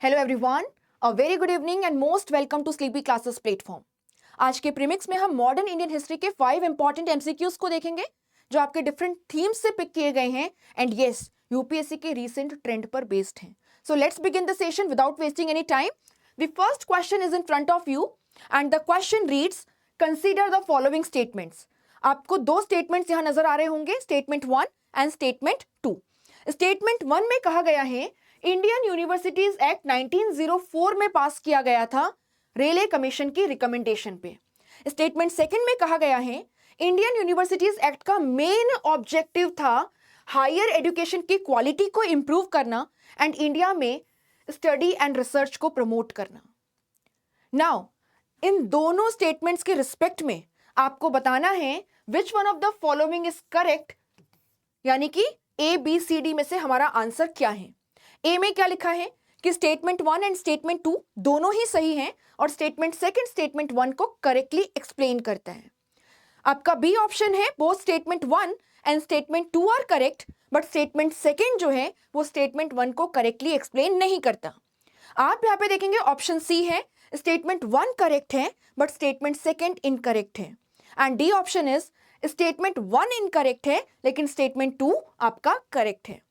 Hello everyone, a very good evening and most welcome to sleepy classes platform. आज के premix में हम modern Indian history के 5 important MCQs को देखेंगे जो आपके डिफरेंट थीम्स से पिक किए गए हैं एंड यस यूपीएससी के रीसेंट ट्रेंड पर बेस्ड हैं। So let's begin the session without wasting any time. The first question is in front of you and the question reads, consider the following statements. आपको दो statements यहां नजर आ रहे होंगे, statement 1 and statement 2। Statement 1 में कहा गया है इंडियन यूनिवर्सिटीज एक्ट 1904 में पास किया गया था रेले कमीशन की रिकमेंडेशन पे। स्टेटमेंट सेकंड में कहा गया है इंडियन यूनिवर्सिटीज एक्ट का मेन ऑब्जेक्टिव था हायर एजुकेशन की क्वालिटी को इंप्रूव करना एंड इंडिया में स्टडी एंड रिसर्च को प्रमोट करना। नाउ इन दोनों स्टेटमेंट्स के रिस्पेक्ट में आपको बताना है which one of the following is correct, यानी कि ए बी सी डी में से हमारा आंसर क्या है। ए में क्या लिखा है कि स्टेटमेंट 1 एंड स्टेटमेंट 2 दोनों ही सही हैं और स्टेटमेंट सेकंड स्टेटमेंट 1 को करेक्टली एक्सप्लेन करता है। आपका बी ऑप्शन है both statement 1 and statement 2 are correct, but statement second जो है वो स्टेटमेंट 1 को करेक्टली एक्सप्लेन नहीं करता। आप यहाँ पे देखेंगे ऑप्शन सी है स्टेटमेंट 1 करेक्ट है बट स्टेटमेंट सेकंड इनकरेक्ट है, and D option is statement 1 incorrect है लेकिन स्टेटमेंट 2 आपका करेक्ट है।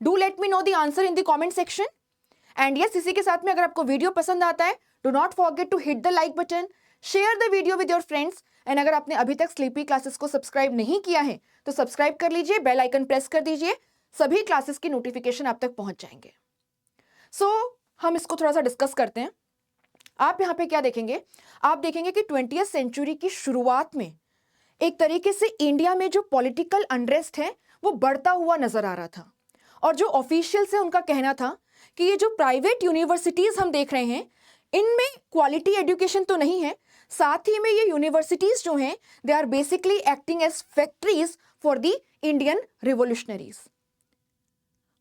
Do let me know the answer in the comment section. And yes, इसी के साथ में अगर आपको वीडियो पसंद आता है do not forget to hit the like button, share the video with your friends and अगर आपने अभी तक स्लीपी क्लासेस को सब्सक्राइब नहीं किया है तो सब्सक्राइब कर लीजिए, बेल आइकन प्रेस कर दीजिए, सभी क्लासेस की नोटिफिकेशन आप तक पहुंच जाएंगे। सो हम इसको थोड़ा सा डिस्कस करते हैं। आप यहाँ पे क्या देखेंगे, आप देखेंगे कि 20वीं सेंचुरी की शुरुआत में एक तरीके से इंडिया में जो पॉलिटिकल अनरेस्ट है वो बढ़ता हुआ नजर आ रहा था और जो ऑफिशियल्स है उनका कहना था कि ये जो प्राइवेट यूनिवर्सिटीज हम देख रहे हैं इनमें क्वालिटी एजुकेशन तो नहीं है, साथ ही में ये यूनिवर्सिटीज जो हैं they are basically acting as factories for the Indian revolutionaries.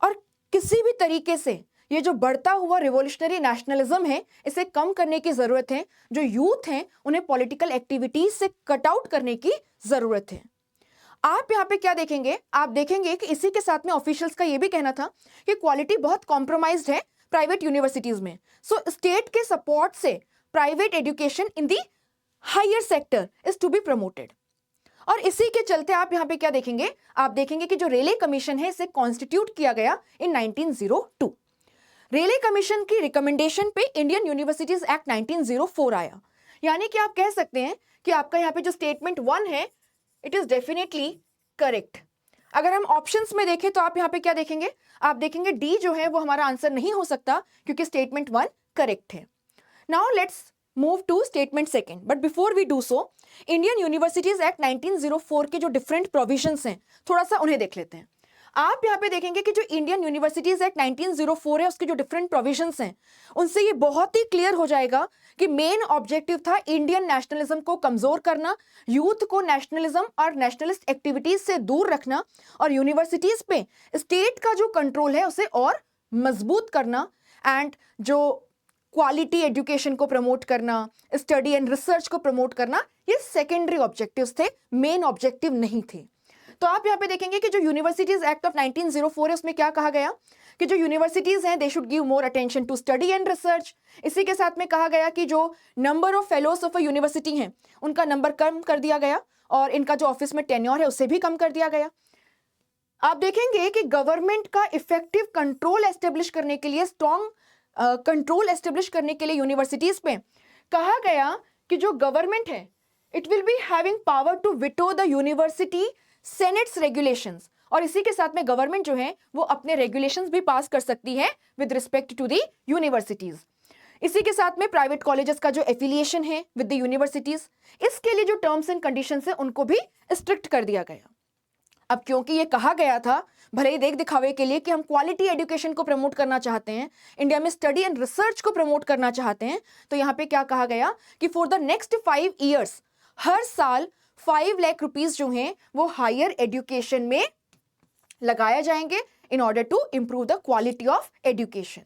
और किसी भी तरीके से ये जो बढ़ता हुआ रिवोल्यूशनरी नेशनलिज्म है इसे कम करने की जरूरत है। जो यूथ हैं उन्हें पॉलिटिकल एक्टिविटीज से कट आउट करने की जरूरत है। आप यहाँ पे क्या देखेंगे, आप देखेंगे कि इसी के साथ में ऑफिशियल्स का ये भी कहना था कि क्वालिटी बहुत कॉम्प्रोमाइज्ड है प्राइवेट यूनिवर्सिटीज में। सो स्टेट के सपोर्ट से private education in the higher sector is to be promoted. और इसी के चलते आप यहाँ पे क्या देखेंगे, आप देखेंगे कि जो रेले कमीशन है इसे कॉन्स्टिट्यूट किया गया इन 1902। रेले कमीशन की रिकमेंडेशन पे इंडियन यूनिवर्सिटीज एक्ट 1904 आया, यानी कि आप कह सकते हैं कि आपका यहाँ पे जो स्टेटमेंट 1 है इट इज डेफिनेटली करेक्ट। अगर हम ऑप्शंस में देखें तो आप यहाँ पे क्या देखेंगे, आप देखेंगे डी जो है वो हमारा आंसर नहीं हो सकता क्योंकि स्टेटमेंट 1 करेक्ट है। Now let's move to statement second, but before we do so Indian universities act 1904 के जो डिफरेंट प्रोविजंस हैं थोड़ा सा उन्हें देख लेते हैं। आप यहाँ पे देखेंगे कि जो इंडियन यूनिवर्सिटीज एक्ट 1904 है उसके जो डिफरेंट प्रोविजंस हैं उनसे ये बहुत ही क्लियर हो जाएगा कि मेन ऑब्जेक्टिव था इंडियन नेशनलिज्म को कमजोर करना, यूथ को नेशनलिज्म और नेशनलिस्ट एक्टिविटीज से दूर रखना और यूनिवर्सिटीज पे स्टेट का जो कंट्रोल है उसे और मजबूत करना एंड जो क्वालिटी एजुकेशन को प्रमोट करना, स्टडी एंड रिसर्च को प्रमोट करना, ये सेकेंडरी ऑब्जेक्टिव्स थे, मेन ऑब्जेक्टिव नहीं थे। तो आप यहाँ पे देखेंगे कि जो यूनिवर्सिटीज एक्ट ऑफ 1904 है उसमें क्या कहा गया कि जो यूनिवर्सिटीज हैं they should give more attention to study and research. इसी के साथ में कहा गया कि जो number of fellows of a university हैं उनका नंबर कम कर दिया गया और इनका जो ऑफिस में टेन्योर है उसे भी कम कर दिया गया। आप देखेंगे कि गवर्नमेंट का इफेक्टिव कंट्रोल एस्टेब्लिश करने के लिए, स्ट्रॉन्ग कंट्रोल एस्टेब्लिश करने के लिए यूनिवर्सिटीज पे कहा गया कि जो गवर्नमेंट है it will be having power to veto the university senates regulations, और इसी के साथ में गवर्नमेंट जो है वो अपने रेगुलेशंस भी पास कर सकती है with respect to the universities. इसी के साथ में प्राइवेट कॉलेजेस का जो एफिलिएशन है विद द यूनिवर्सिटीज, इसके लिए जो टर्म्स एंड कंडीशंस है उनको भी स्ट्रिक्ट कर दिया गया। अब क्योंकि ये कहा गया था भले ही देख दिखावे के लिए कि हम क्वालिटी एजुकेशन को प्रमोट करना चाहते हैं, इंडिया में स्टडी एंड रिसर्च को प्रमोट करना चाहते हैं, तो यहाँ पे क्या कहा गया कि फॉर द नेक्स्ट 5 ईयर्स हर साल 5 लाख रुपीज जो हैं वो हायर एजुकेशन में लगाया जाएंगे in order to improve the quality of education.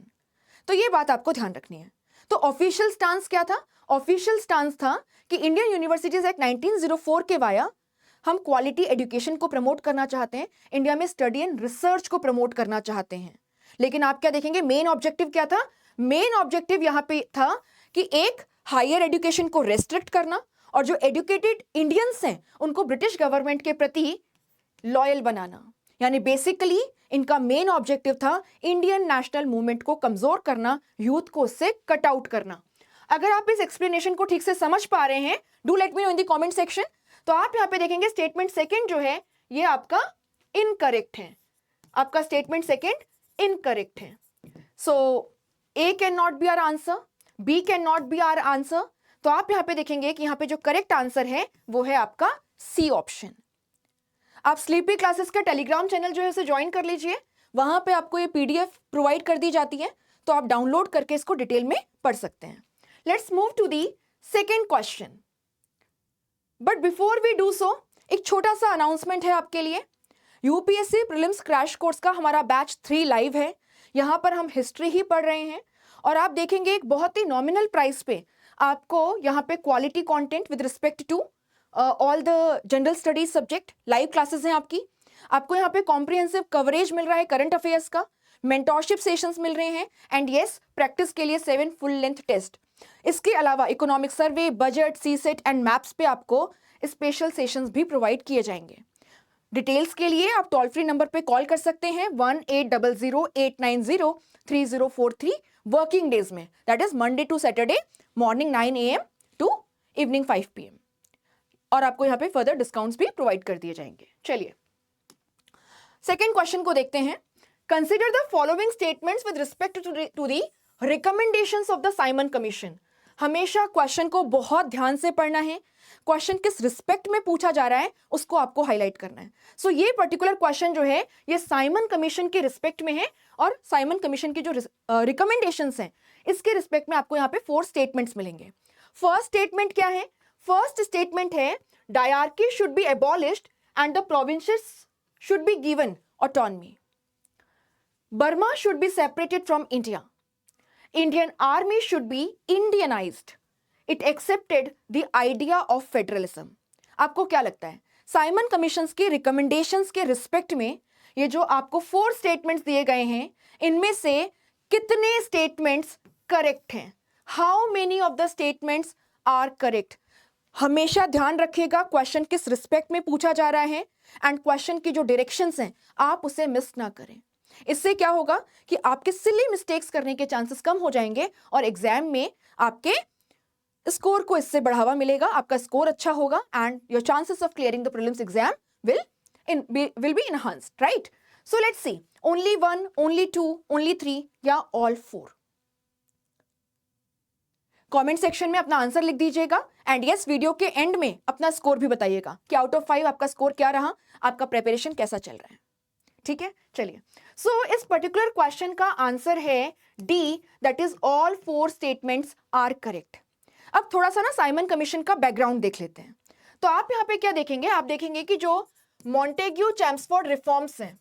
तो ये बात आपको ध्यान रखनी है। तो ऑफिशियल स्टांस क्या था, ऑफिशियल स्टांस था कि इंडियन यूनिवर्सिटीज एक्ट 1904 के वाया हम क्वालिटी एजुकेशन को प्रमोट करना चाहते हैं, इंडिया में स्टडी एंड रिसर्च को प्रमोट करना चाहते हैं। लेकिन आप क्या देखेंगे, मेन ऑब्जेक्टिव क्या था, मेन ऑब्जेक्टिव यहाँ पे था कि एक हायर एजुकेशन को रेस्ट्रिक्ट करना और जो एजुकेटेड इंडियंस हैं उनको ब्रिटिश गवर्नमेंट के प्रति लॉयल बनाना। यानी बेसिकली इनका मेन ऑब्जेक्टिव था इंडियन नेशनल मूवमेंट को कमजोर करना, यूथ को उससे कट आउट करना। अगर आप इस एक्सप्लेनेशन को ठीक से समझ पा रहे हैं, do let me know in the comment section. तो आप यहाँ पे देखेंगे स्टेटमेंट सेकंड जो है ये आपका इनकरेक्ट है, आपका स्टेटमेंट सेकंड इनकरेक्ट है। So A can not be our answer, B can not be our answer. तो आप यहाँ पे देखेंगे कि यहाँ पे जो करेक्ट आंसर है वो है आपका सी ऑप्शन। आप स्लीपी क्लासेस का टेलीग्राम चैनल जो है उसे ज्वाइन कर लीजिए, वहां पे आपको ये पीडीएफ प्रोवाइड कर दी जाती है, तो आप डाउनलोड करके इसको डिटेल में पढ़ सकते हैं। Let's move to the second question. But before we do so, एक छोटा सा अनाउंसमेंट है आपके लिए। यूपीएससी प्रीलिम्स क्रैश कोर्स का हमारा बैच 3 लाइव है। यहाँ पर हम हिस्ट्री ही पढ़ रहे हैं और आप देखेंगे एक बहुत ही नॉमिनल प्राइस पे आपको यहाँ पे quality content with respect to all the general studies subject live classes हैं आपकी। आपको यहाँ पे कॉम्प्रिहेंसिव कवरेज मिल रहा है करंट अफेयर्स का, मेंटोरशिप सेशंस मिल रहे हैं एंड यस प्रैक्टिस के लिए 7 फुल लेंथ टेस्ट। इसके अलावा economic survey, budget, CSAT and maps पे आपको स्पेशल सेशंस भी प्रोवाइड किए जाएंगे। डिटेल्स के लिए आप टोल फ्री नंबर पे कॉल कर सकते हैं 1800-890-3043 वर्किंग डेज में, that is Monday to Saturday morning 9 AM to evening 5 PM, और आपको यहाँ पे फर्दर डिस्काउंट्स भी प्रोवाइड कर दिए जाएंगे। चलिए सेकेंड क्वेश्चन को देखते हैं। Consider the following statements with respect to the recommendations of the Simon commission. हमेशा क्वेश्चन को बहुत ध्यान से पढ़ना है, क्वेश्चन किस रिस्पेक्ट में पूछा जा रहा है उसको आपको हाईलाइट करना है। सो ये पर्टिकुलर क्वेश्चन जो है ये साइमन कमीशन के रिस्पेक्ट में है और साइमन कमीशन की जो रिकमेंडेशंस हैं इसके रिस्पेक्ट में आपको यहाँ पे 4 स्टेटमेंट्स मिलेंगे। फर्स्ट स्टेटमेंट क्या है? फर्स्ट स्टेटमेंट है dyarchy should be abolished and the provinces should be given autonomy. Burma should be separated from India. Indian army should be Indianized. It accepted the idea of federalism. आपको क्या लगता है Simon commission की recommendations के respect में ये जो आपको 4 स्टेटमेंट्स दिए गए हैं इनमें से कितने स्टेटमेंट्स करेक्ट हैं? How many of the statements are correct? हमेशा ध्यान रखिएगा क्वेश्चन किस रिस्पेक्ट में पूछा जा रहा है एंड क्वेश्चन की जो डायरेक्शंस हैं आप उसे मिस ना करें। इससे क्या होगा कि आपके सिली मिस्टेक्स करने के चांसेस कम हो जाएंगे और एग्जाम में आपके स्कोर को इससे बढ़ावा मिलेगा, आपका स्कोर अच्छा होगा and your chances of clearing the prelims exam will be enhanced, right? So let's see, only 1, only 2, only 3 या ऑल 4? कमेंट सेक्शन में अपना आंसर लिख दीजिएगा एंड यस वीडियो के एंड में अपना स्कोर भी बताइएगा कि आउट ऑफ 5 आपका स्कोर क्या रहा, आपका प्रिपरेशन कैसा चल रहा है। ठीक है, चलिए। सो इस पर्टिकुलर क्वेश्चन का आंसर है D, that is all 4 statements are correct. अब थोड़ा सा ना साइमन कमीशन का बैकग्राउंड देख लेते हैं। तो आप यहाँ पे क्या देखेंगे? आप देखेंगे कि जो मॉन्टेग्यू चैम्सफोर्ड रिफॉर्म्स हैं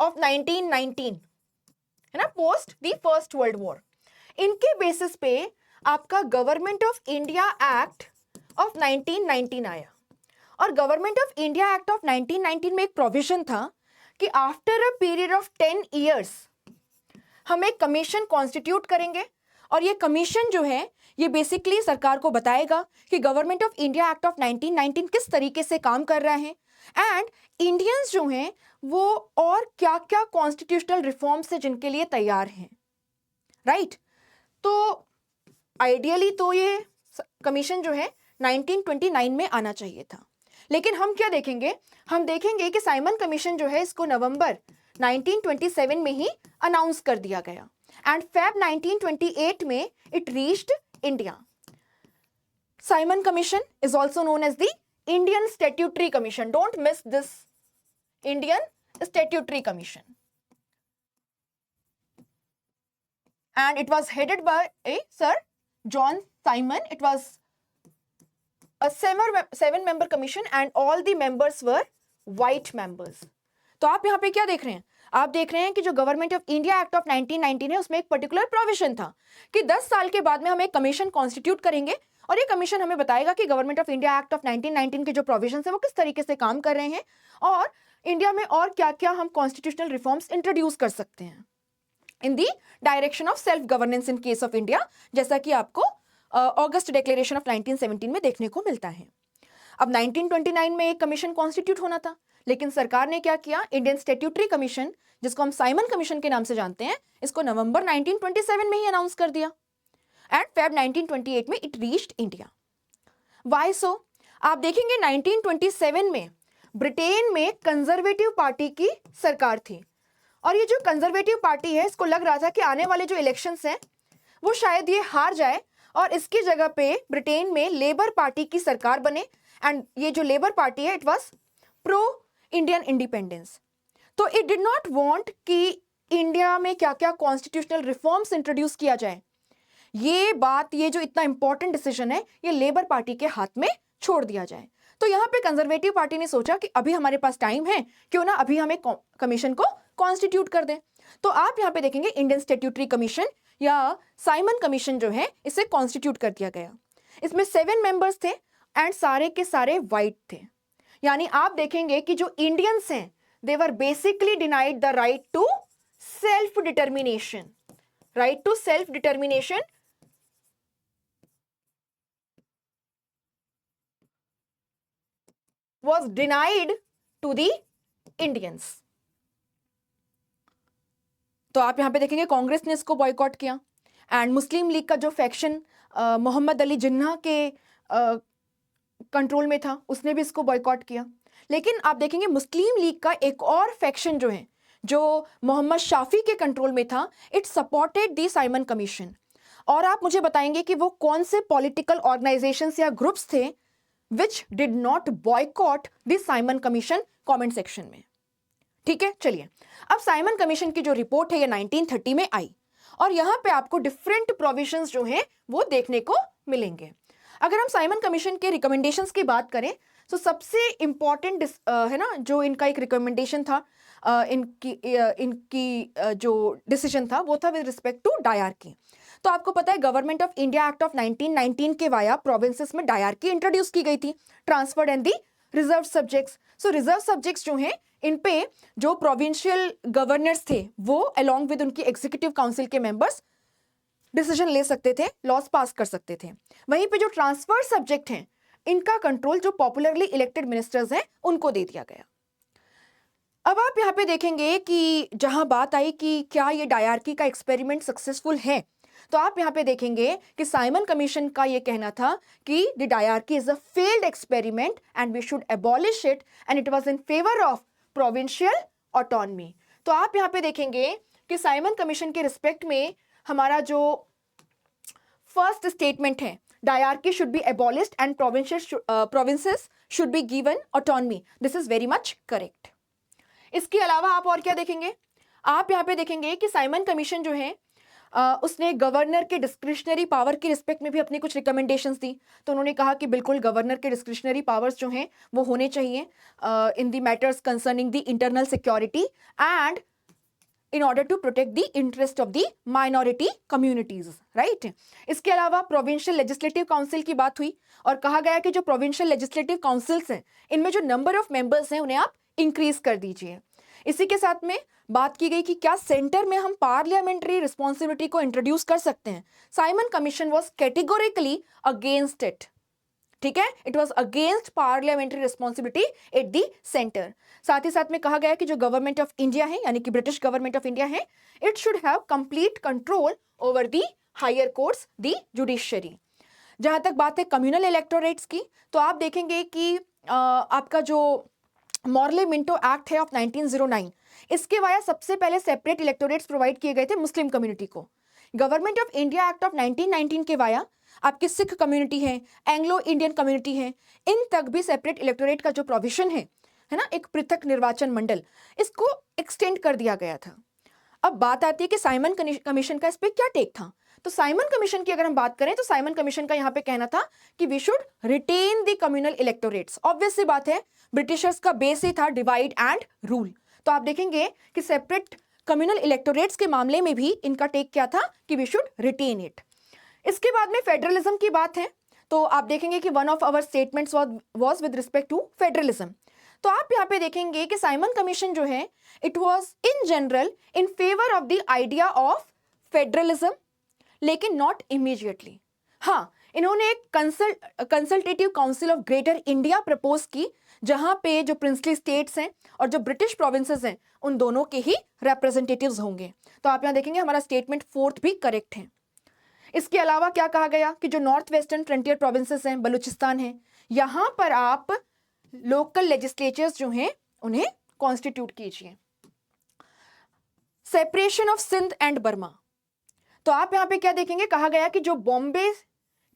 ऑफ 1919 है ना, post the first world war, इनके बेसिस पे आपका government of India act of 1919 आया। और government of India act of 1919 में एक प्रोविजन था कि after a period of 10 years हम एक कमीशन कॉन्स्टिट्यूट करेंगे और ये कमीशन जो है ये बेसिकली सरकार को बताएगा कि government of India act of 1919 किस तरीके से काम कर रहा है एंड इंडियंस जो हैं वो और क्या क्या कॉन्स्टिट्यूशनल रिफॉर्म्स से जिनके लिए तैयार हैं, राइट? तो आइडियली तो ये कमीशन जो है 1929 में आना चाहिए था, लेकिन हम क्या देखेंगे? हम देखेंगे कि साइमन कमीशन जो है इसको नवंबर 1927 में ही अनाउंस कर दिया गया एंड फेब 1928 में it reached India. Simon commission is also known as the Indian statutory commission. Don't miss this, Indian statutory commission, and it was headed by a sir John Simon. It was a 7-member commission and all the members were white members. तो आप यहाँ पे क्या देख रहे हैं? आप देख रहे हैं कि जो government of India act of 1919 है उसमें एक पर्टिकुलर प्रोविजन था कि 10 साल के बाद में हम एक कमीशन कॉन्स्टिट्यूट करेंगे और ये कमीशन हमें बताएगा कि government of India act of 1919 के जो प्रोविजन है वो किस तरीके से काम कर रहे हैं और इंडिया में और क्या क्या हम कॉन्स्टिट्यूशनल रिफॉर्म्स इंट्रोड्यूस कर सकते हैं in the direction of self governance in case of India, जैसा कि आपको अगस्त डिक्लेरेशन ऑफ 1917 में देखने को मिलता है। अब 1929 में एक कमीशन कॉन्स्टिट्यूट होना था, लेकिन सरकार ने क्या किया, इंडियन स्टैट्यूटरी कमीशन, जिसको हम साइमन कमीशन के नाम से जानते हैं, इसको नवंबर 1927 में ही अनाउंस कर दिया एंड फेब 1928 में it reached India. Why so? आप देखेंगे 1927 में ब्रिटेन में कंजर्वेटिव पार्टी की सरकार थी, और ये जो कंजर्वेटिव पार्टी है, इसको लग रहा था कि आने वाले जो इलेक्शंस हैं वो शायद ये हार जाए और इसकी जगह पे ब्रिटेन में लेबर पार्टी की सरकार बने, एंड ये जो लेबर पार्टी है it was pro Indian independence. तो इट डिड नॉट वांट कि इंडिया में क्या क्या कॉन्स्टिट्यूशनल रिफॉर्म्स इंट्रोड्यूस किया जाए। ये जो इतना इंपॉर्टेंट डिसीजन है, ये लेबर पार्टी के हाथ में छोड़ दिया जाए। तो यहाँ पे कंजर्वेटिव पार्टी ने सोचा कि अभी हमारे पास टाइम है, क्यों ना अभी हम एक कमीशन को कॉन्स्टिट्यूट कर दें। तो आप यहाँ पे देखेंगे इंडियन स्टैट्यूटरी कमीशन या साइमन कमीशन जो है, इसे कॉन्स्टिट्यूट कर दिया गया। इसमें 7 मेंबर्स थे एंड सारे के सारे वाइट थे, यानी आप देखेंगे कि जो इंडियंस हैं they were basically denied the right to self determination. Right to self determination was denied to the Indians। तो आप यहां पे देखेंगे कांग्रेस ने इसको बॉयकॉट किया एंड मुस्लिम लीग का जो फैक्शन मोहम्मद अली जिन्ना के कंट्रोल में था, उसने भी इसको बॉयकॉट किया। लेकिन आप देखेंगे मुस्लिम लीग का एक और फैक्शन जो है, जो मोहम्मद शाफी के कंट्रोल में था, it supported the Simon commission. और आप मुझे बताएंगे कि वो कौन से पॉलिटिकल ऑर्गेनाइजेशंस या ग्रुप्स थे which did not boycott the Simon commission, comment section में। ठीक है, चलिए अब साइमन कमीशन की जो रिपोर्ट है ये 1930 में आई, और यहां पे आपको डिफरेंट प्रोविजंस जो हैं वो देखने को मिलेंगे। अगर हम साइमन कमीशन के रिकमेंडेशंस की बात करें तो सबसे इंपॉर्टेंट है ना, जो इनका एक रिकमेंडेशन था, इनकी जो डिसीजन था वो था विद रिस्पेक्ट टू डायरकी। तो आपको पता है government of India act of 1919 के वाया प्रोविंसेस में डायरकी इंट्रोड्यूस की गई थी, transferred and the reserve subjects. So reserve subjects जो हैं, इन पे जो प्रोविंशियल गवर्नर्स थे वो अलोंग विद उनकी एग्जीक्यूटिव काउंसिल के मेंबर्स डिसीजन ले सकते थे, लॉस पास कर सकते थे। वहीं पे जो ट्रांसफर सब्जेक्ट हैं, इनका कंट्रोल जो पॉपुलरली इलेक्टेड मिनिस्टर्स हैं उनको दे दिया गया। अब आप यहाँ पे देखेंगे कि जहां बात आई कि क्या ये डायरकी का एक्सपेरिमेंट सक्सेसफुल है, तो आप यहाँ पे देखेंगे कि साइमन कमीशन का ये कहना था कि the diarchy is a failed experiment and we should abolish it and it was in favour of provincial autonomy. तो आप यहाँ पे देखेंगे कि साइमन कमीशन के रिस्पेक्ट में हमारा जो फर्स्ट स्टेटमेंट है, dyarchy should be abolished and provinces should be given autonomy, this is very much correct. इसके अलावा आप और क्या देखेंगे, आप यहाँ पे देखेंगे कि साइमन कमीशन जो है उसने गवर्नर के डिस्क्रिशनरी पावर के रिस्पेक्ट में भी अपनी कुछ रिकमेंडेशंस दी। तो उन्होंने कहा कि बिल्कुल गवर्नर के डिस्क्रिशनरी पावर्स जो हैं वो होने चाहिए in the matters concerning the internal security and in order to protect the interest of the minority communities, right? इसके अलावा प्रोविंशियल लेजिस्लेटिव काउंसिल की बात हुई और कहा गया कि जो प्रोविंशियल लेजिस्लेटिव काउंसिल्स हैं, इनमें जो नंबर ऑफ मेंबर्स हैं उन्हें आप इंक्रीज कर दीजिए। इसी के साथ में बात की गई कि क्या सेंटर में हम पार्लियामेंट्री रिस्पॉन्सिबिलिटी को इंट्रोड्यूस कर सकते हैं। Simon commission was categorically against it, ठीक है, it was against parliamentary responsibility at the centre. साथ ही साथ में कहा गया कि जो गवर्नमेंट ऑफ इंडिया है, यानी कि ब्रिटिश गवर्नमेंट ऑफ इंडिया है, it should have complete control over the higher courts, the judiciary. जहां तक बात है कम्युनल इलेक्टोरेट्स की, तो आप देखेंगे कि आपका जो मॉर्ले मिंटो एक्ट है ऑफ 1909, इसके वाया सबसे पहले सेपरेट इलेक्टोरेट्स प्रोवाइड किए गए थे मुस्लिम कम्युनिटी को। Government of India act of 1919 के वाया आपकी सिख कम्युनिटी है, एंग्लो इंडियन कम्युनिटी है, इन तक भी सेपरेट इलेक्टोरेट का जो प्रोविजन है ना, एक पृथक निर्वाचन मंडल, इसको एक्सटेंड कर दिया गया था। अब बात आती है कि साइमन कमीशन का इस पे क्या टेक था। तो साइमन कमीशन की अगर हम बात करें तो साइमन कमीशन का यहाँ पे कहना था कि we should retain the communal electorates. Obvious सी बात है, ब्रिटिशर्स का बेस ही था डिवाइड एंड रूल। तो आप देखेंगे कि सेपरेट कम्युनल इलेक्टोरेट्स के मामले में भी इनका टेक क्या था कि वी शुड रिटेन इट। इसके बाद में फेडरलिज्म की बात है, तो आप देखेंगे कि one of our statements was with respect to federalism. तो आप यहाँ पे देखेंगे कि साइमन कमीशन जो है it was in general in favour of the idea of federalism, लेकिन नॉट इमीडिएटली। हाँ, इन्होंने एक consultative council of greater India propose की, जहां पे जो प्रिंसली स्टेट्स हैं और जो ब्रिटिश प्रोविंसेस हैं उन दोनों के ही रिप्रेजेंटेटिव्स होंगे। तो आप यहाँ देखेंगे हमारा स्टेटमेंट फोर्थ भी करेक्ट है। इसके अलावा क्या कहा गया कि जो नॉर्थ वेस्टर्न फ्रंटियर प्रोविंसेस हैं, बलूचिस्तान है, यहां पर आप लोकल लेजिस्लेचर्स जो हैं उन्हें कॉन्स्टिट्यूट कीजिए। Separation of Sindh and Burma, तो आप यहां पे क्या देखेंगे, कहा गया कि जो बॉम्बे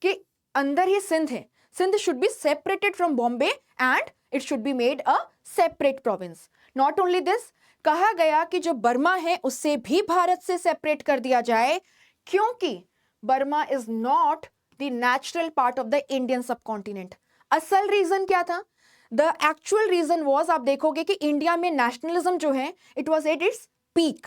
के अंदर ही सिंध है, Sindh should be separated from Bombay and it should be made a separate province. Not only this, कहा गया कि जो बर्मा है उससे भी भारत से सेपरेट कर दिया जाए, क्योंकि Burma is not the natural part of the Indian subcontinent. असल रीजन क्या था? द एक्चुअल रीजन वाज, आप देखोगे कि इंडिया में नेशनलिज्म जो है it was at its peak,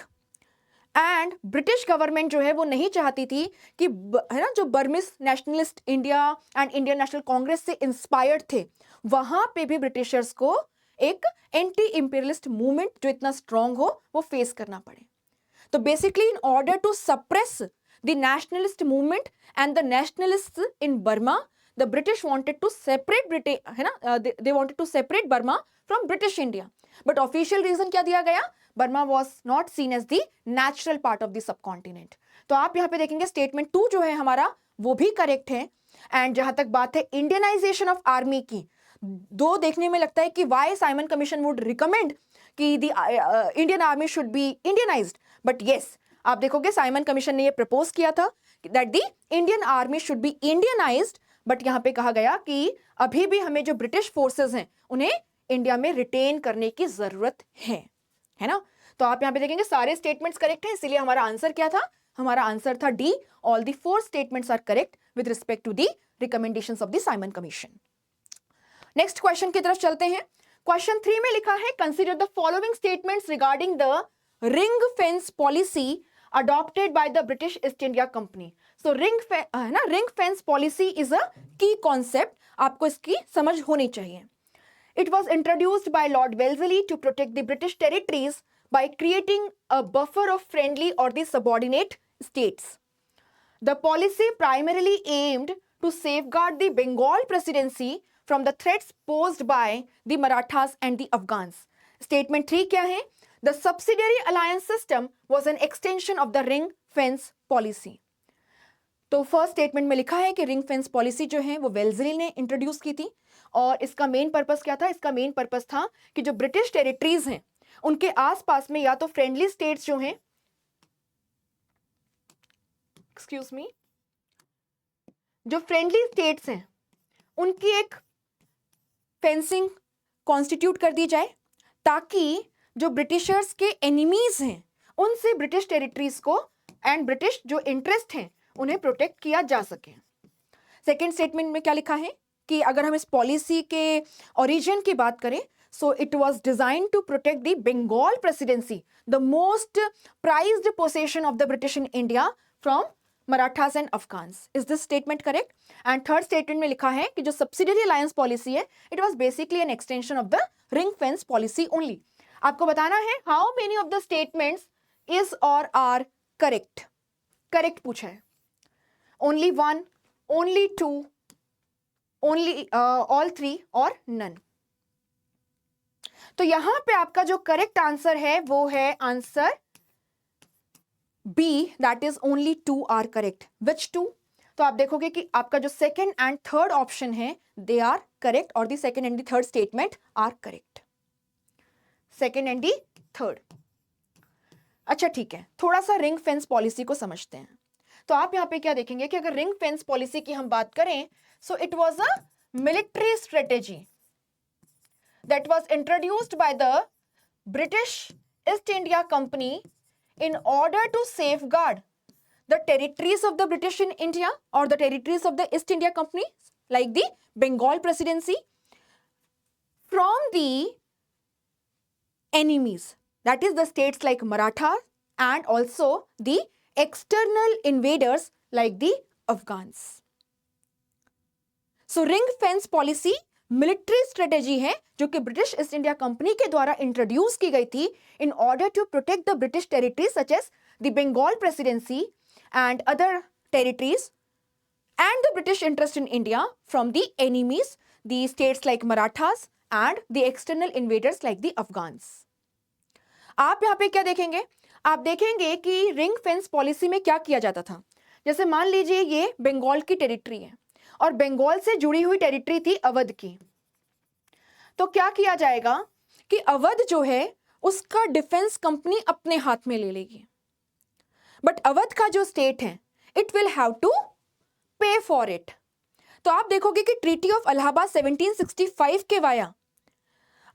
and British government जो है वो नहीं चाहती थी कि है ना, जो Burmese nationalist India and Indian national Congress से इंस्पायर्ड थे, वहां पे भी ब्रिटिशर्स को एक एंटी इंपीरियलिस्ट मूवमेंट जो इतना स्ट्रांग हो वो फेस करना पड़े। तो basically in order to suppress the nationalist movement and the nationalists in Burma, the British wanted to separate है ना, they wanted to separate Burma from British India, but official reason क्या दिया गया? Burma was not seen as the natural part of the subcontinent. तो आप यहाँ पे देखेंगे स्टेटमेंट 2 जो है हमारा वो भी करेक्ट है। एंड जहां तक बात है इंडियनाइजेशन ऑफ आर्मी की, दो देखने में लगता है कि why Simon Commission would recommend कि the Indian army should be Indianized, but yes, आप देखोगे साइमन कमीशन ने ये प्रपोज किया था that the Indian army should be Indianized, but यहां पे कहा गया कि अभी भी हमें जो ब्रिटिश फोर्सेस हैं उन्हें इंडिया में रिटेन करने की जरूरत है ना। तो आप यहां पे देखेंगे सारे स्टेटमेंट्स करेक्ट हैं, इसीलिए हमारा आंसर क्या था? हमारा आंसर था D, all the 4 statements are correct with respect to the recommendations of the Simon commission. Next question की तरफ चलते हैं। क्वेश्चन 3 में लिखा है, consider the following statements regarding the ring fence policy adopted by the British East India Company. So ring fence policy is a key concept, आपको इसकी समझ होनी चाहिए। It was introduced by Lord Wellesley to protect the British territories by creating a buffer of friendly or the subordinate states. The policy primarily aimed to safeguard the Bengal Presidency from the threats posed by the Marathas and the Afghans. Statement 3 क्या है? The subsidiary alliance system was an extension of the ring fence policy. तो first statement में लिखा है कि ring fence policy जो है वो वेल्जली ने इंट्रोड्यूस की थी, और इसका मेन पर्पस क्या था? इसका मेन पर्पस था कि जो ब्रिटिश टेरिटरीज हैं उनके आसपास में या तो फ्रेंडली स्टेट्स जो हैं, एक्सक्यूज मी, जो फ्रेंडली स्टेट्स हैं उनकी एक फेंसिंग कॉन्स्टिट्यूट कर दी जाए, ताकि जो ब्रिटिशर्स के एनिमीज हैं उनसे ब्रिटिश टेरिटरीज को एंड ब्रिटिश जो इंटरेस्ट हैं उन्हें प्रोटेक्ट किया जा सके। सेकेंड स्टेटमेंट में क्या लिखा है कि अगर हम इस पॉलिसी के ओरिजिन की बात करें, so it was design to protect the Bengal presidency, the most prized possession of the British in India, from Marathas and Afghans. Is this statement correct? And third statement में लिखा है कि जो सब्सिडियरी अलायंस पॉलिसी है it was basically an extension of the ring fence policy only. आपको बताना है how many of the statements is और आर करेक्ट। करेक्ट पूछा है, ओनली 1, ओनली 2, ओनली ऑल 3 और नन। तो यहां पे आपका जो करेक्ट आंसर है वो है answer B, that is only 2 are correct. Which 2? तो आप देखोगे कि आपका जो सेकेंड एंड थर्ड ऑप्शन है दे आर करेक्ट, और the second and the third statement are correct, second and the third. अच्छा ठीक है, थोड़ा सा रिंग फेंस पॉलिसी को समझते हैं। तो आप यहां पे क्या देखेंगे कि अगर रिंग फेंस पॉलिसी की हम बात करें, so it was a military strategy that was introduced by the British East India company in order to safeguard the territories of the British in India or the territories of the East India Company like the Bengal Presidency from the enemies, that is the states like Maratha and also the external invaders like the Afghans. So ring fence policy military strategy है जो कि British East India company के द्वारा introduce की गई थी in order to protect the British territories such as the Bengal presidency and other territories and the British interest in India from the enemies, the states like Marathas and the external invaders like the Afghans. आप यहाँ पे क्या देखेंगे? आप देखेंगे कि ring fence policy में क्या किया जाता था. जैसे मान लीजिए ये बंगाल की टेरिटरी है और बंगाल से जुड़ी हुई टेरिटरी थी अवध की. तो क्या किया जाएगा कि अवध जो है उसका डिफेंस कंपनी अपने हाथ में ले लेगी. बट अवध का जो स्टेट है इट विल हैव टू पे फॉर इट. तो आप देखोगे कि ट्रीटी ऑफ इलाहाबाद 1765 के वाया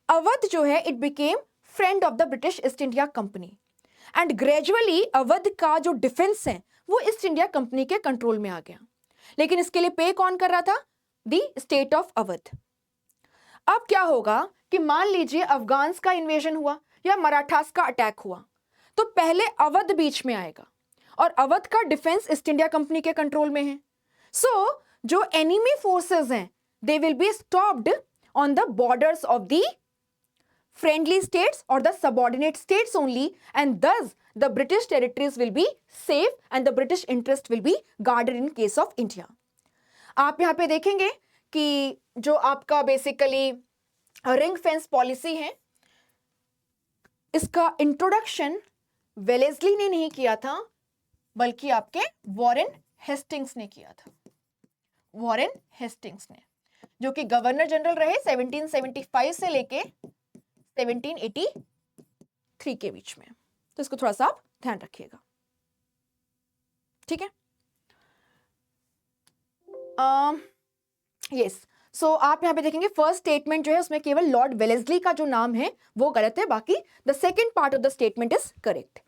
अवध जो है it became friend of the British East India company and gradually Awadh का जो डिफेंस है वो ईस्ट इंडिया कंपनी के कंट्रोल में आ गया. लेकिन इसके लिए पे कौन कर रहा था? The state of Awadh. अब क्या होगा कि मान लीजिए अफगान्स का इन्वेजन हुआ या मराठास का अटैक हुआ तो पहले अवध बीच में आएगा और अवध का डिफेंस ईस्ट इंडिया कंपनी के कंट्रोल में है. So, जो enemy forces हैं, they will be stopped on the borders of the friendly states or the subordinate states only, and thus the British territories will be safe and the British interest will be guarded in case of India. आप यहाँ पे देखेंगे कि जो आपका basically ring fence policy है इसका introduction Wellesley ने नहीं किया था बल्कि आपके वॉरेन हेस्टिंग्स ने किया था. वॉरेन हेस्टिंग्स ने, जो कि गवर्नर जनरल रहे 1775 से लेके 1783 के बीच में. तो इसको थोड़ा सा आप ध्यान रखिएगा. ठीक है. यस. सो आप यहाँ पे देखेंगे फर्स्ट स्टेटमेंट जो है उसमें केवल लॉर्ड वेलेस्ली का जो नाम है वो गलत है, बाकी the second part of the statement is correct.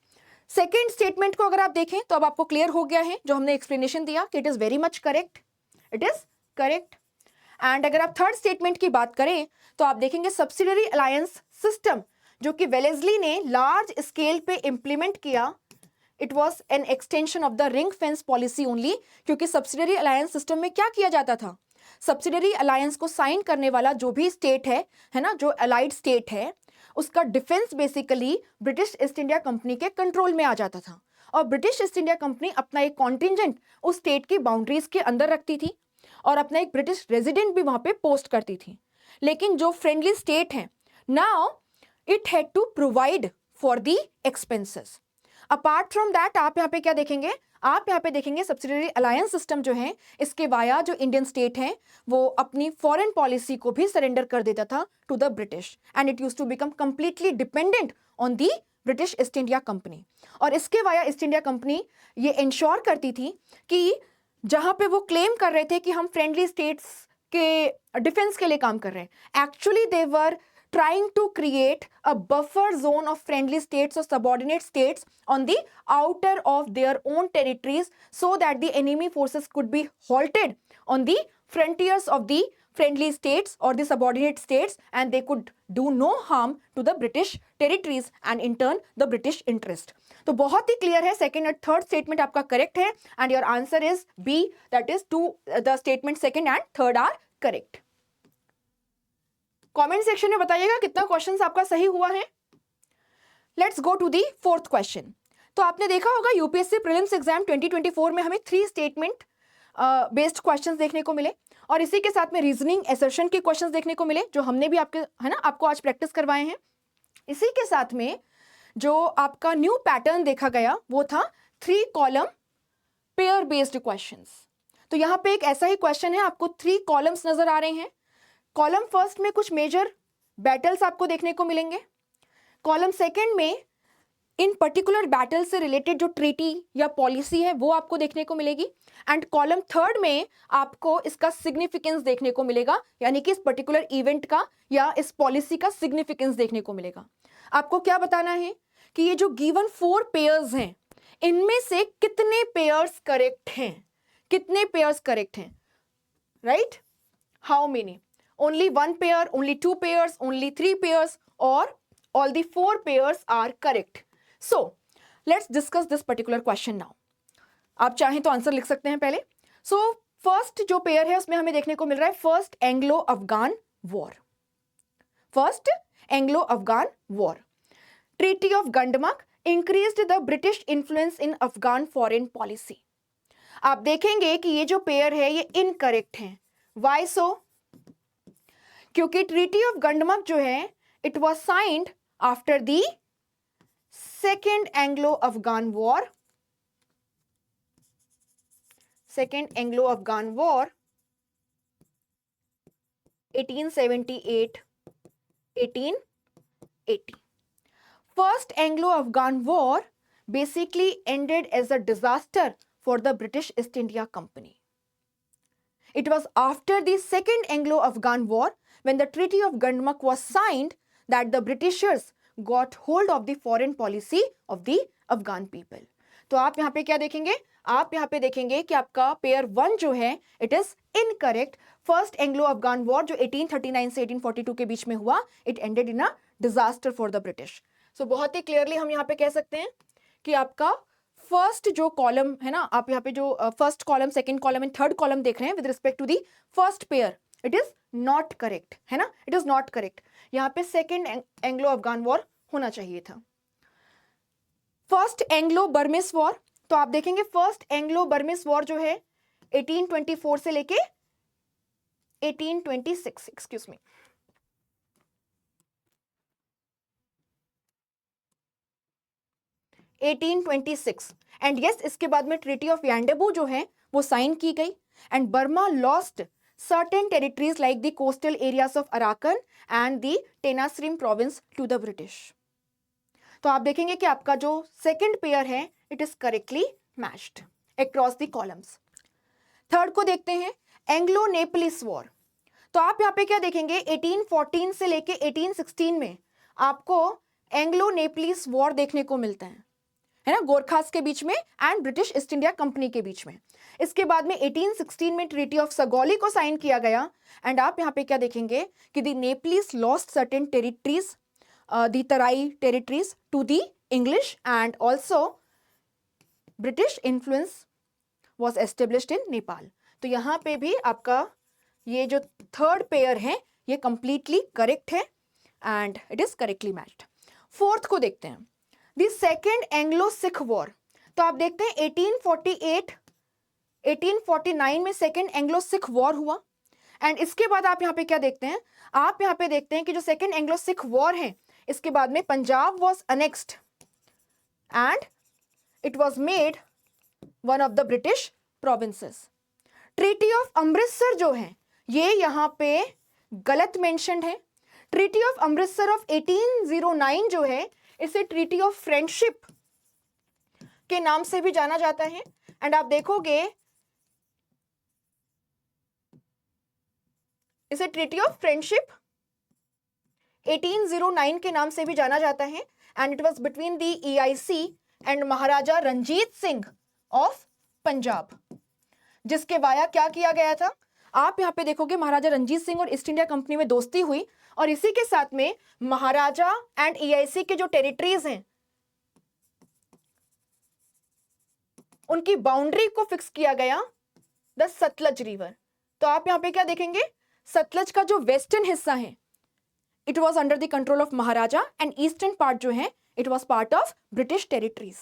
Second statement को अगर आप देखें तो अब आपको क्लियर हो गया है जो हमने एक्सप्लेनेशन दिया कि it is very much correct. It is correct. And अगर आप थर्ड स्टेटमेंट की बात करें तो आप देखेंगे सब्सिडरी अलायंस सिस्टम जो कि वेलेस्ली ने लार्ज स्केल पे इंप्लीमेंट किया, it was an extension of the ring fence policy only. क्योंकि सब्सिडरी अलायंस सिस्टम में क्या किया जाता था? सब्सिडरी अलायंस को साइन करने वाला जो भी स्टेट है ना, जो अलाइड स्टेट है उसका defence basically British East India company के कंट्रोल में आ जाता था और ब्रिटिश ईस्ट इंडिया कंपनी अपना एक कॉन्टिजेंट उस स्टेट की बाउंड्रीज के अंदर रखती थी और अपना एक ब्रिटिश रेजिडेंट भी वहां पे पोस्ट करती थी. लेकिन जो फ्रेंडली स्टेट है now it had to provide for the expenses. Apart from that आप यहाँ पे क्या देखेंगे? आप यहाँ पे देखेंगे सब्सिडरी अलायंस सिस्टम जो है इसके वाया जो इंडियन स्टेट है वो अपनी फॉरेन पॉलिसी को भी सरेंडर कर देता था to the British and it used to become completely dependent on the British East India company. और इसके वाया ईस्ट इंडिया कंपनी ये इंश्योर करती थी कि जहां पे वो क्लेम कर रहे थे कि हम फ्रेंडली स्टेट्स के डिफेंस के लिए काम कर रहे हैं, actually they were trying to create a buffer zone of friendly states or subordinate states on the outer of their own territories so that the enemy forces could be halted on the frontiers of the friendly states or the subordinate states and they could do no harm to the British territories and in turn the British interest. तो बहुत ही clear है. Second और third statement आपका correct है and your answer is B, that is to the statement second and third are correct. Comment section में बताइएगा कितना क्वेश्चंस आपका सही हुआ है. Let's go to the fourth question. तो आपने देखा होगा यूपीएससी प्रीलिम्स एग्जाम 2024 में हमें 3 स्टेटमेंट बेस्ड क्वेश्चंस देखने को मिले और इसी के साथ में रीजनिंग असर्शन के क्वेश्चंस देखने को मिले जो हमने भी आपके है ना आपको आज प्रैक्टिस करवाए हैं. इसी के साथ में जो आपका न्यू पैटर्न देखा गया वो था 3 कॉलम पेयर बेस्ड क्वेश्चंस. तो यहाँ पे एक ऐसा ही क्वेश्चन है, आपको 3 कॉलम्स नजर आ रहे हैं. कॉलम फर्स्ट में कुछ मेजर बैटल्स आपको देखने को मिलेंगे. कॉलम सेकंड में इन पर्टिकुलर बैटल से रिलेटेड जो ट्रीटी या पॉलिसी है वो आपको देखने को मिलेगी एंड कॉलम थर्ड में आपको इसका सिग्निफिकेंस देखने को मिलेगा, यानी कि इस पर्टिकुलर इवेंट का या इस पॉलिसी का सिग्निफिकेंस देखने को मिलेगा. आपको क्या बताना है कि ये जो गिवन 4 पेयर्स हैं इनमें से कितने पेयर्स करेक्ट हैं, कितने पेयर्स करेक्ट हैं, right? How many? Only 1 pair, only 2 pairs, only 3 pairs, or all the 4 pairs are correct. So, let's discuss this particular question now. आप चाहें तो आंसर लिख सकते हैं पहले. So, फर्स्ट जो पेयर है उसमें हमें देखने को मिल रहा है first Anglo Afghan war. First Anglo Afghan war. Treaty of Gandamak increased the British influence in Afghan foreign policy. आप देखेंगे कि ये जो पेयर है ये इनकरेक्ट है. वाई सो? क्योंकि ट्रीटी ऑफ गंडमक जो है it was signed after the second Anglo Afghan war. Second Anglo Afghan war 1878-1880. First Anglo-Afghan War basically ended as a disaster for the British East India Company. It was after the Second Anglo-Afghan War when the Treaty of Gundamuk was signed that the Britishers got hold of the foreign policy of the Afghan people. तो आप यहाँ पे क्या देखेंगे? आप यहाँ पे देखेंगे कि आपका पेयर 1 जो है it is incorrect. First Anglo Afghan war जो 1839 से 1842 के बीच में हुआ it ended in a disaster for the British. So बहुत ही क्लियरली हम यहाँ पे कह सकते हैं कि आपका फर्स्ट जो कॉलम है ना, आप यहाँ पे जो first column, second column and third column देख रहे हैं with respect to the first pair, it is not correct है ना, इट इज नॉट करेक्ट. यहाँ पे सेकेंड एंग्लो अफगान वॉर होना चाहिए था. फर्स्ट एंग्लो बर्मिस वॉर, तो आप देखेंगे फर्स्ट एंग्लो बर्मिस वॉर जो है 1824 से लेके 1826, एक्सक्यूज मी, 1826. एंड यस, इसके बाद में ट्रीटी ऑफ यांडेबू जो है वो साइन की गई and Burma lost certain territories like the coastal areas of Arakan and the Tenasserim province to the British. तो आप देखेंगे कि आपका जो सेकंड पेयर है it is correctly matched across the columns. Third को देखते हैं एंग्लो नेपलिस वॉर. तो आप यहाँ पे क्या देखेंगे 1814 से लेके 1816 में आपको एंग्लो नेपलिस वॉर देखने को मिलता है ना, गोरखास के बीच में and British East India company के बीच में. इसके बाद में 1816 में ट्रीटी ऑफ सगौली को साइन किया गया एंड आप यहाँ पे क्या देखेंगे कि the Nepalese lost certain territories, the Tarai territories to the English and also British influence was established in Nepal. तो यहाँ पे भी आपका ये जो थर्ड पेयर है ये completely correct है and it is correctly matched. Fourth को देखते हैं the second Anglo-Sikh war. तो आप देखते हैं 1849 में सेकेंड एंग्लो-सिख वॉर हुआ एंड इसके बाद आप यहाँ पे क्या देखते हैं, आप यहाँ पे देखते हैं कि जो सेकेंड एंग्लो-सिख वॉर है इसके बाद में Punjab was annexed and it was made one of the British provinces. Treaty of Amritsar जो है ये यहाँ पे गलत मेंशन्ड है. ट्रीटी ऑफ अमृतसर ऑफ 1809 जो है इसे ट्रीटी ऑफ फ्रेंडशिप के नाम से भी जाना जाता है एंड आप देखोगे इसे ट्रीटी ऑफ फ्रेंडशिप 1809 के नाम से भी जाना जाता है and it was between the EIC and Maharaja Ranjit Singh of Punjab, जिसके वाया क्या किया गया था. आप यहाँ पे देखोगे महाराजा रंजीत सिंह और ईस्ट इंडिया कंपनी में दोस्ती हुई और इसी के साथ में महाराजा एंड EIC के जो टेरिटरीज हैं उनकी बाउंड्री को फिक्स किया गया द सतलज रिवर. तो आप यहाँ पे क्या देखेंगे, सतलज का जो वेस्टर्न हिस्सा है it was under the control of Maharaja and eastern part जो है it was part of British territories.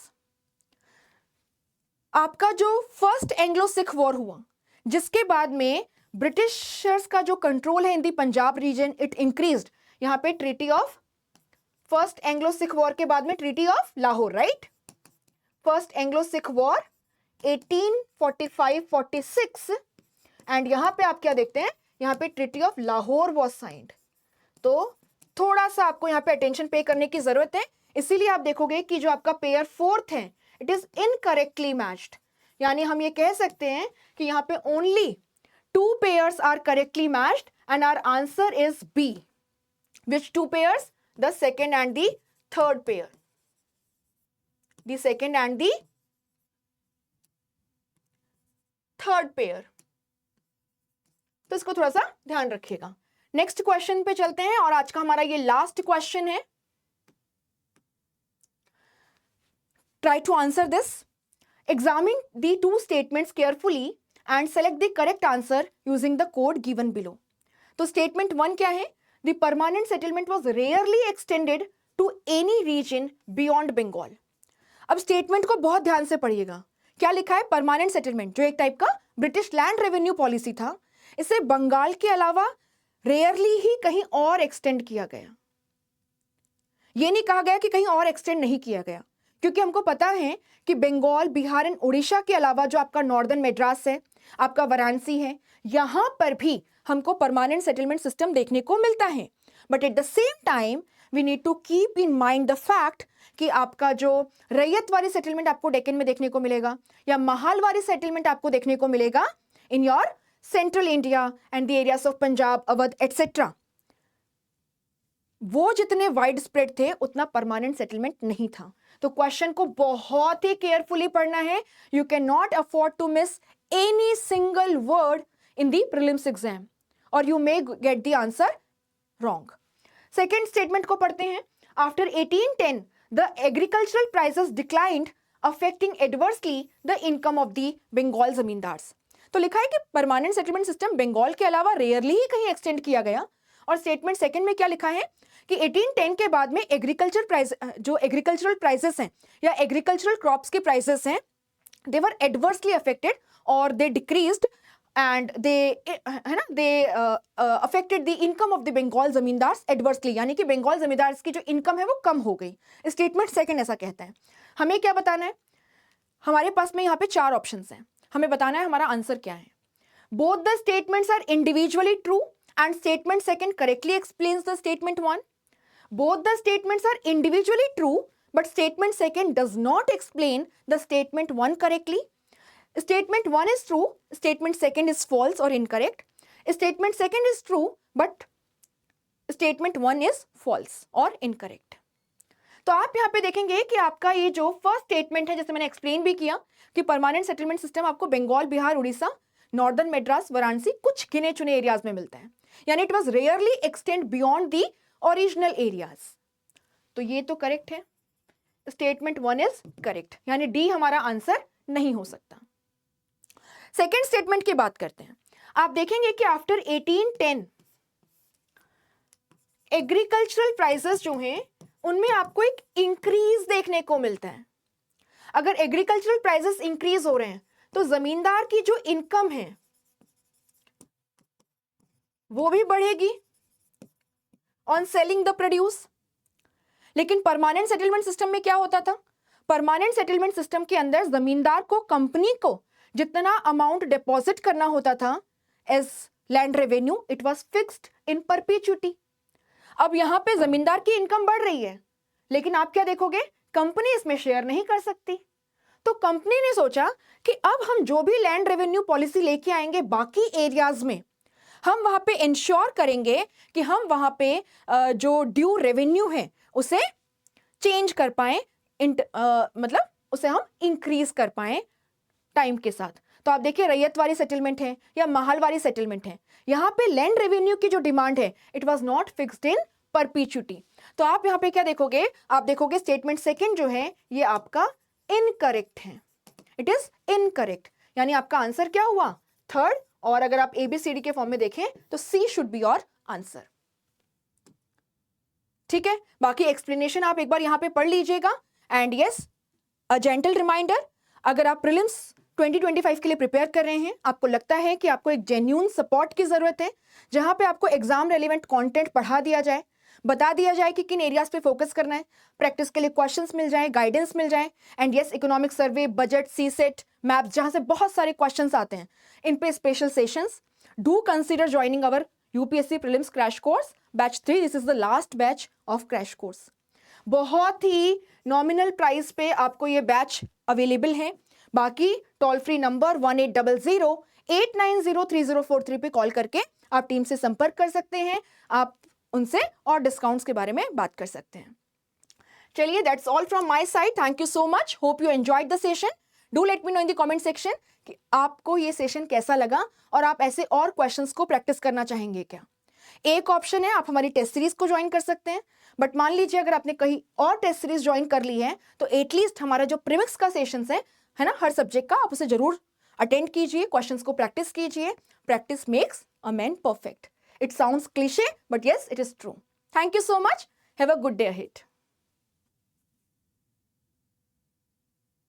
आपका जो फर्स्ट एंग्लो सिख वॉर हुआ जिसके बाद में ब्रिटिशर्स का जो कंट्रोल है in the Punjab region it increased. यहाँ पे treaty of first Anglo Sikh war के बाद में treaty of Lahore, right. First Anglo Sikh war 1845-46 and यहाँ पे आप क्या देखते हैं, यहाँ पे treaty of Lahore was signed. तो थोड़ा सा आपको यहाँ पे अटेंशन पे करने की जरूरत है. इसीलिए आप देखोगे कि जो आपका पेयर फोर्थ है इट इज इनकरेक्टली मैच्ड. यानी हम ये कह सकते हैं कि यहाँ पे only 2 pairs are correctly matched and our answer is B. Which 2 pairs? The second and the third pair. The second and the third pair. तो इसको थोड़ा सा ध्यान रखिएगा. नेक्स्ट क्वेश्चन पे चलते हैं और आज का हमारा ये लास्ट क्वेश्चन है. Try to answer this. Examine the 2 statements carefully and select the correct answer using the code given below. तो स्टेटमेंट 1 क्या है? The permanent settlement was rarely extended to any region beyond Bengal. अब statement को बहुत ध्यान से पढ़िएगा। क्या लिखा है? परमानेंट सेटलमेंट, जो एक टाइप का ब्रिटिश लैंड रेवेन्यू पॉलिसी था, इसे बंगाल के अलावा रेयरली ही कहीं और एक्सटेंड किया गया। यह नहीं कहा गया कि कहीं और एक्सटेंड नहीं किया गया, क्योंकि हमको पता है कि बंगाल, बिहार एंड उड़ीसा के अलावा जो आपका नॉर्दर्न मद्रास है, आपका वाराणसी है, यहां पर भी हमको परमानेंट सेटलमेंट सिस्टम देखने को मिलता है। But at the same time we need to keep in mind the fact कि आपका जो रैयतवारी सेटलमेंट आपको डेक्कन में देखने को मिलेगा, या महालवारी सेटलमेंट आपको देखने को मिलेगा in your central India and the areas of Punjab, Awadh etcetera, वो जितने वाइड स्प्रेड थे उतना परमानेंट सेटलमेंट नहीं था। तो क्वेश्चन को बहुत ही केयरफुली पढ़ना है। You can not afford to miss any single word in the prelims exam और you may get the answer wrong. Second statement को पढ़ते हैं। After 1810 the agricultural prices declined affecting adversely the income of the Bengal zamindars. तो लिखा है कि permanent settlement system Bengal के अलावा रेयरली ही कहीं एक्सटेंड किया गया। और स्टेटमेंट सेकंड में क्या लिखा है कि 1810 के बाद में एग्रीकल्चर प्राइस, जो एग्रीकल्चरल प्राइसेस हैं या एग्रीकल्चरल क्रॉप्स के प्राइसेस हैं, दे वर एडवर्सली अफेक्टेड और they decreased and they affected the income of the Bengal zamindars adversely, यानी कि बंगाल जमींदार्स की जो इनकम है वो कम हो गई। स्टेटमेंट सेकंड ऐसा कहता है। हमें क्या बताना है? हमारे पास में यहाँ पे 4 ऑप्शंस हैं, हमें बताना है हमारा आंसर क्या है। Both the statements are individually true and statement second correctly explains the statement 1. Both the statements are individually true, but statement second does not explain the statement 1 correctly. Statement 1 is true, statement second is false or incorrect. Statement second is true, but statement 1 is false or incorrect. तो आप यहाँ पे देखेंगे कि आपका ये जो first statement है, जैसे मैंने एक्सप्लेन भी किया कि परमानेंट सेटलमेंट सिस्टम आपको बंगाल, बिहार, उड़ीसा, नॉर्दर्न मद्रास, वाराणसी, कुछ गिने चुने एरियाज में मिलता है, यानी it was rarely extend beyond the original areas. तो ये तो करेक्ट है, स्टेटमेंट 1 इज करेक्ट, यानी डी हमारा आंसर नहीं हो सकता। सेकेंड स्टेटमेंट की बात करते हैं। आप देखेंगे कि आफ्टर 1810 एग्रीकल्चरल प्राइसेस जो हैं उनमें आपको एक इंक्रीज देखने को मिलता है। अगर एग्रीकल्चरल प्राइसेस इंक्रीज हो रहे हैं तो जमींदार की जो इनकम है वो भी बढ़ेगी ऑन सेलिंग द प्रोड्यूस। लेकिन परमानेंट सेटलमेंट सिस्टम में क्या होता था? परमानेंट सेटलमेंट सिस्टम के अंदर जमींदार को, कंपनी को जितना अमाउंट डिपॉजिट करना होता था as land revenue, it was fixed in perpetuity. अब यहां पे जमींदार की इनकम बढ़ रही है, लेकिन आप क्या देखोगे? कंपनी इसमें शेयर नहीं कर सकती। तो कंपनी ने सोचा कि अब हम जो भी लैंड रेवेन्यू पॉलिसी लेके आएंगे बाकी एरियाज में, हम वहां पे इंश्योर करेंगे कि हम वहां पे जो ड्यू रेवेन्यू है उसे चेंज कर पाए, मतलब उसे हम इंक्रीज कर पाए टाइम के साथ। तो आप देखिए, रैयतवारी सेटलमेंट है या महालवारी सेटलमेंट है, यहां पे लैंड रेवेन्यू की जो डिमांड है it was not fixed in perpetuity. तो आप यहां पे क्या देखोगे? आप देखोगे स्टेटमेंट सेकंड जो है ये आपका इनकरेक्ट है, इट इज इनकरेक्ट, यानी आपका आंसर क्या हुआ? थर्ड। और अगर आप ABCD के फॉर्म में देखें तो C should be your answer. ठीक है, बाकी एक्सप्लेनेशन आप एक बार यहां पे पढ़ लीजिएगा। And yes, a gentle reminder, अगर आप प्रीलिम्स 2025 के लिए प्रिपेयर कर रहे हैं, आपको लगता है कि आपको एक जेन्युइन सपोर्ट की जरूरत है, जहां पे आपको एग्जाम रेलिवेंट कंटेंट पढ़ा दिया जाए, बता दिया जाए कि किन एरियाज पे फोकस करना है, प्रैक्टिस के लिए क्वेश्चंस मिल जाए, गाइडेंस मिल जाए, and yes, economic survey, budget, CSAT, maps, जहां से बहुत सारे क्वेश्चंस आते हैं, इन पे special sessions. Do consider joining our UPSC prelims crash course batch 3। This is the last batch of crash course. बहुत ही नॉमिनल प्राइस पे आपको ये बैच अवेलेबल है। बाकी टोल फ्री नंबर 1800-890-3043 पे कॉल करके आप टीम से संपर्क कर सकते हैं, आप उनसे और डिस्काउंट्स के बारे में बात कर सकते हैं। चलिए, that's all from my side. Thank you so much, hope you enjoyed the session. Do let me know in the comment section कि आपको ये सेशन कैसा लगा और आप ऐसे और क्वेश्चंस को प्रैक्टिस करना चाहेंगे क्या। एक ऑप्शन है, आप हमारी टेस्ट सीरीज को ज्वाइन कर सकते हैं, बट मान लीजिए अगर आपने कहीं और टेस्ट सीरीज ज्वाइन कर ली है तो एटलीस्ट हमारा जो प्रीमिक्स का सेशन है ना, हर सब्जेक्ट का, आप उसे जरूर अटेंड कीजिए, क्वेश्चंस को प्रैक्टिस कीजिए। Practice makes a man perfect. It sounds cliche, but yes, it is true. Thank you so much. Have a good day ahead.